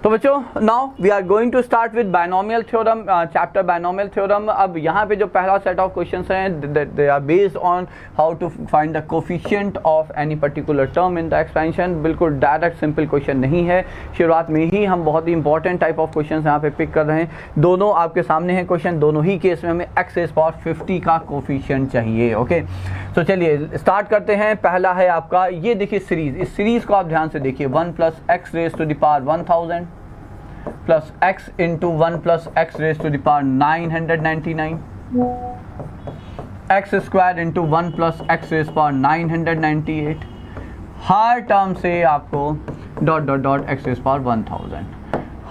तो बच्चों now we are going to start with binomial theorem, chapter binomial theorem. अब यहाँ पे जो पहला सेट ऑफ क्वेश्चंस हैं they are based on how to find the coefficient of any particular term in the expansion. बिल्कुल direct simple question नहीं है, शुरुआत में ही हम बहुत ही इंपॉर्टेंट टाइप ऑफ क्वेश्चंस यहाँ पे पिक कर रहे हैं। दोनों आपके सामने हैं क्वेश्चन, दोनों ही केस में हमें x रेज़ पावर 50 का कोफिशिएंट चाहिए। ओके, तो चलिए स्टार्ट करते हैं। पहला है आपका, ये देखिए सीरीज, इस सीरीज को आप ध्यान से देखिए, 1 + x raise to the power 1000 plus x into 1 + x raise to the power 999, x square into 1 + x raise power 998। हर टर्म से आपको dot dot dot x raise power 1000।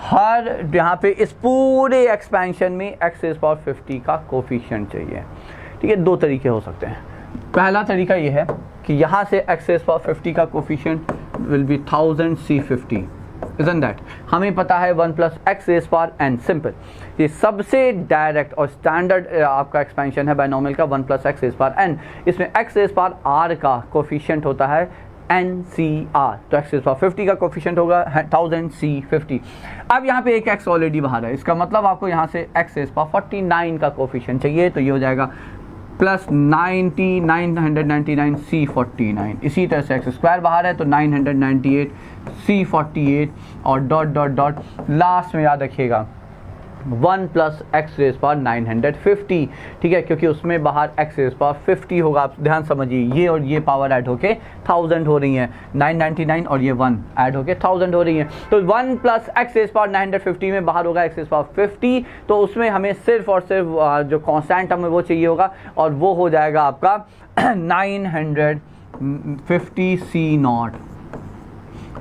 हर यहाँ पे इस पूरे एक्सपेंशन में x रेज़ पावर 50 का कोफिशिएंट चाहिए। ठीक है, दो तरीके हो सकते हैं। पहला तरीका ये है कि यहाँ से x रेज़ पावर 50 का coefficient will be 1000 C50, isn't that? हमें पता है 1 + x raise power n, simple. ये सबसे डायरेक्ट और स्टैंडर्ड आपका एक्सपेंशन है बायनोमियल का, 1 + x रेज़ पावर n। इसमें x रेज़ पावर r का कोफिशिएंट होता है NCR, तो x रेज़ पावर 50 का कोफिशिएंट होगा 1000 C50। अब यहाँ पे एक x ऑलरेडी बाहर है, इसका मतलब आपको यहाँ से x रेज़ पावर 49 का कोफिशिएंट चाहिए, तो ये हो जाएगा प्लस 999 C49। इसी तरह से x स्क्वायर बाहर है तो 998 C48 और डॉट डॉट डॉट लास्ट में याद रखिएगा 1 + x रेज़ पावर 950। ठीक है, क्योंकि उसमें बाहर x रेज़ पावर 50 होगा। आप ध्यान समझिए, ये और ये पावर ऐड होके 1000 हो रही है, 999 और ये 1 ऐड होके 1000 हो रही है। तो 1 + x रेज़ पावर 950 में बाहर होगा x रेज़ पावर 50, तो उसमें हमें सिर्फ और सिर्फ जो कांस्टेंट हमें वो चाहिए होगा, और वो हो जाएगा आपका 950 C0।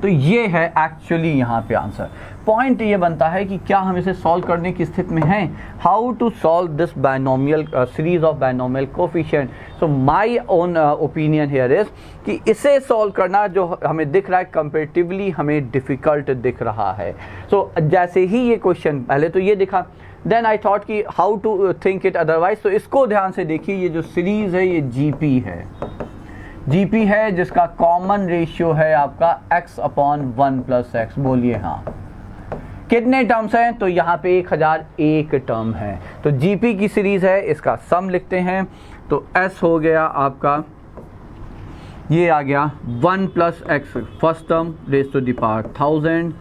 तो ये है एक्चुअली यहाँ पे आंसर। पॉइंट ये बनता है कि क्या हम इसे सॉल्व करने की स्थिति में हैं, how to solve this binomial series of binomial coefficient. So my own opinion here is कि इसे सॉल्व करना जो हमें दिख रहा है कंपैरेटिवली हमें डिफ़िकल्ट दिख रहा है। सो जैसे ही ये क्वेश्चन पहले तो ये दिखा, देन आई थॉट कि how to think it otherwise. तो इसको ध्यान से देखिए, ये जो सीरीज है ये GP है, GP है जिसका कॉमन रेशियो है आपका x/1 + x। बोलिए हाँ, कितने टर्म्स हैं? तो यहाँ पे 1001 टर्म है। तो GP की सीरीज है, इसका सम लिखते हैं, तो S हो गया आपका, ये आ गया 1 + x first term raise to the power 1000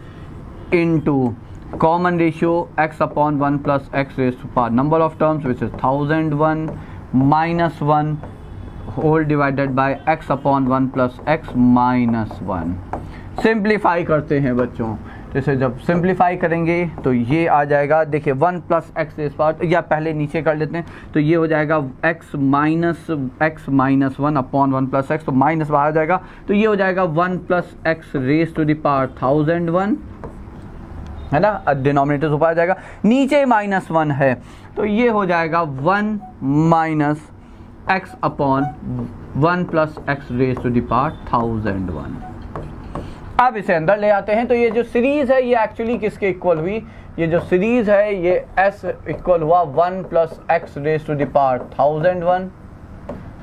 into common ratio x/1 + x raise to power number of terms which is 1001 minus 1 whole divided by x/1 + x - 1। Simplify करते हैं बच्चों, जैसे जब सिंप्लीफाई करेंगे तो ये आ जाएगा, देखिए 1 + x रेज़ पावर, या पहले नीचे कर लेते हैं, तो ये हो जाएगा x - 1/1 + x, तो माइनस बाहर आ जाएगा, तो ये हो जाएगा 1 + x raise to the power 1001, है ना, डिनोमिनेटर ऊपर आ जाएगा, नीचे -1 है, तो ये हो जाएगा 1 - x/1 + x raise to the power 1001। अब इसे अंदर ले आते हैं, तो ये जो सीरीज है ये एक्चुअली किसके इक्वल हुई? ये जो सीरीज है ये S इक्वल हुआ 1 + x raise to the power 1001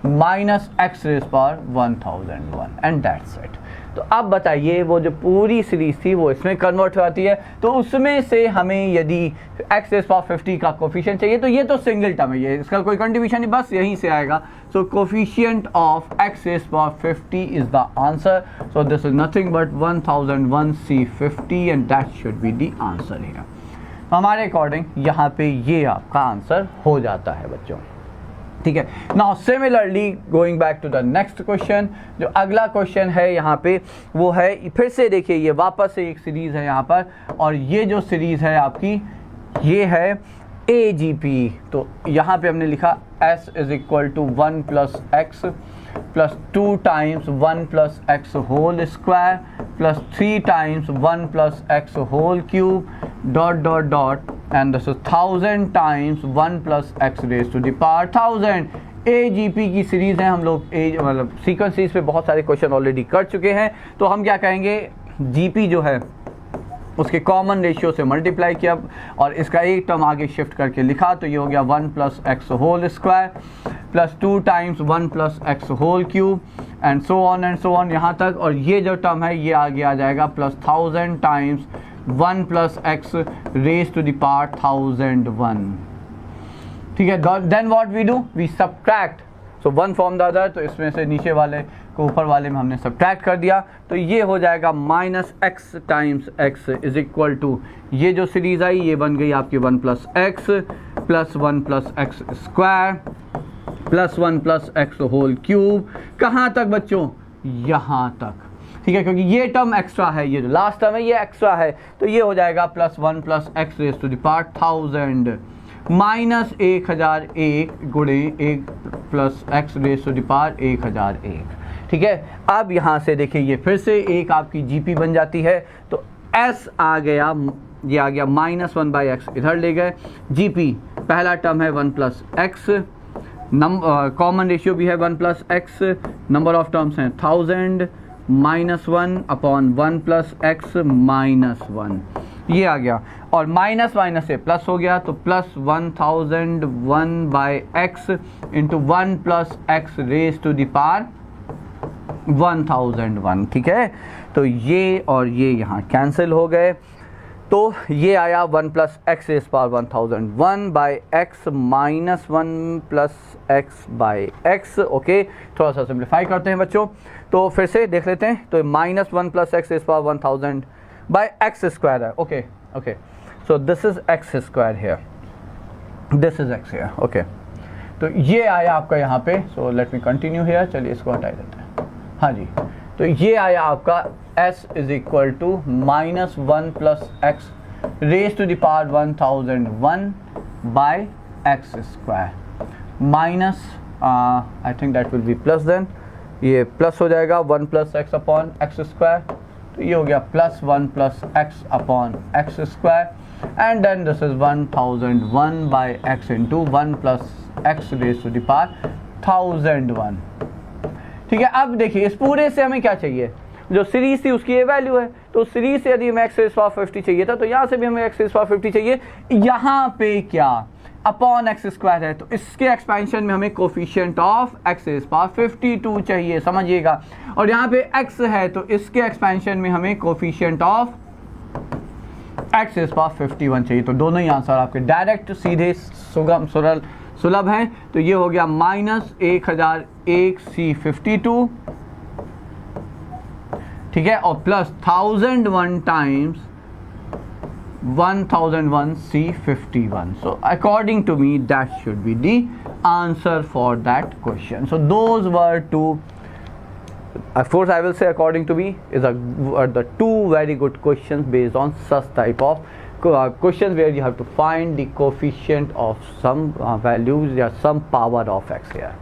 minus x raise power 1001 and that's it. तो अब बताइए, वो जो पूरी सीरीज थी वो इसमें कन्वर्ट हो जाती है, तो उसमें से हमें यदि x रेज़ पावर 50 का कोफिशिएंट चाहिए, तो ये तो सिंगल टर्म है, ये इसका कोई कंट्रीब्यूशन नहीं, बस यहीं से आएगा। So coefficient of x raise power 50 is the answer. So this is nothing but 1001 C50 and that should be the answer here. हमारे अकॉर्डिंग यहाँ पे ये आपका आंसर हो जाता है बच्चों। ठीक है, now similarly going back to the next question, जो अगला क्वेश्चन है यहाँ पे वो है, फिर से देखिए ये वापस से एक सीरीज है यहाँ पर, और ये जो सीरीज है आपकी ये है AGP। तो यहाँ पे हमने लिखा S = 1 + x + 2 × 1 + x whole square + 3 × 1 + x whole cube dot dot dot and this is 1000 × 1 + x raise to the power 1000। AGP की सीरीज है, हम लोग मतलब सीक्वेंस सीरीज पे बहुत सारे क्वेश्चन ऑलरेडी कर चुके हैं, तो हम क्या कहेंगे, GP जो है उसके कॉमन रेशियो से मल्टीप्लाई किया और इसका एक टर्म आगे शिफ्ट करके लिखा, तो ये हो गया 1 + x whole square + 2 × 1 + x whole cube and so on यहाँ तक। और ये जो टर्म है ये आगे आ जाएगा +1000 × 1 plus x raise to the power 1001. ठीक है, then what we do, we subtract. So one from the other, तो इसमें से नीचे वाले को ऊपर वाले में हमने सब्ट्रैक्ट कर दिया. तो ये हो जाएगा minus x times x is equal to, ये जो सीरीज आई ये बन गई आपकी 1 plus x plus 1 plus x square plus 1 plus x whole cube. कहाँ तक बच्चों, यहाँ तक. ठीक है, क्योंकि ये टर्म एक्स्ट्रा है, ये जो लास्ट टर्म है ये एक्स्ट्रा है. तो ये हो जाएगा plus 1 plus x raise to the power 1000 minus 1001 गुणे 1 plus x raise to the power 1001. ठीक है, अब यहाँ से देखिए ये फिर से एक आपकी जीपी बन जाती है. तो एस आ गया, ये आ गया -1 बाई एक्स, इधर ले गए. जीपी पहला टर्म है 1 प्लस एक्स, कॉमन रेशियो भी है 1 plus x, number of terms हैं 1000 -1 अपॉन 1 प्लस एक्स -1, ये आ गया. और माइनस माइनस से प्लस हो गया, तो plus 1001 by x into 1 plus x raise to the power 1001. ठीक है, तो ये और ये यहाँ कैंसिल हो गए. तो ये आया 1 plus x raise power 1001 by x minus 1 plus x by x. Okay, थोड़ा सा सिंप्लीफाई करते हैं बच्चों. तो फिर से देख लेते हैं. तो -1 plus x raise power 1000 by X square है. Okay okay, so this is X square here, this is X here. Okay, तो ये आया आपका यहाँ पे. So let me continue here. चलिए इसको हटा देते हैं. हाँ जी, तो ये आया आपका s is equal to -1 plus x raise to the power 1001 by x square minus, I think that will be plus. Then ये प्लस हो जाएगा 1 plus x upon x square. तो ये हो गया plus 1 plus x upon x square. And then this is 1001 by x into 1 plus x raise to the power 1001. ठीक है, अब देखिए इस पूरे से हमें क्या चाहिए, जो सीरीज थी उसकी ये वैल्यू है. तो सीरीज से यदि हमें एक्स रेज पावर 50 चाहिए था, तो यहाँ से भी हमें एक्स रेज पावर 50 चाहिए. यहाँ पे क्या अपॉन एक्स स्क्वायर है, तो इसके एक्सपेंशन में हमें coefficient of x raise power 52 चाहिए, समझिएगा. और यहाँ पे x है, तो इसके एक्सपेंशन में हमें coefficient of x raise power 51 चाहिए. तो दोनों ही आंसर आपके डायरेक्ट सीधे सुलभ हैं. तो ये हो गया -1001 C52, ठीक है, और plus 1001 times 1001 C51. So according to me that should be the answer for that question. So those were two, of course I will say according to me is the two very good questions based on such type of questions where you have to find the coefficient of some values or some power of x here.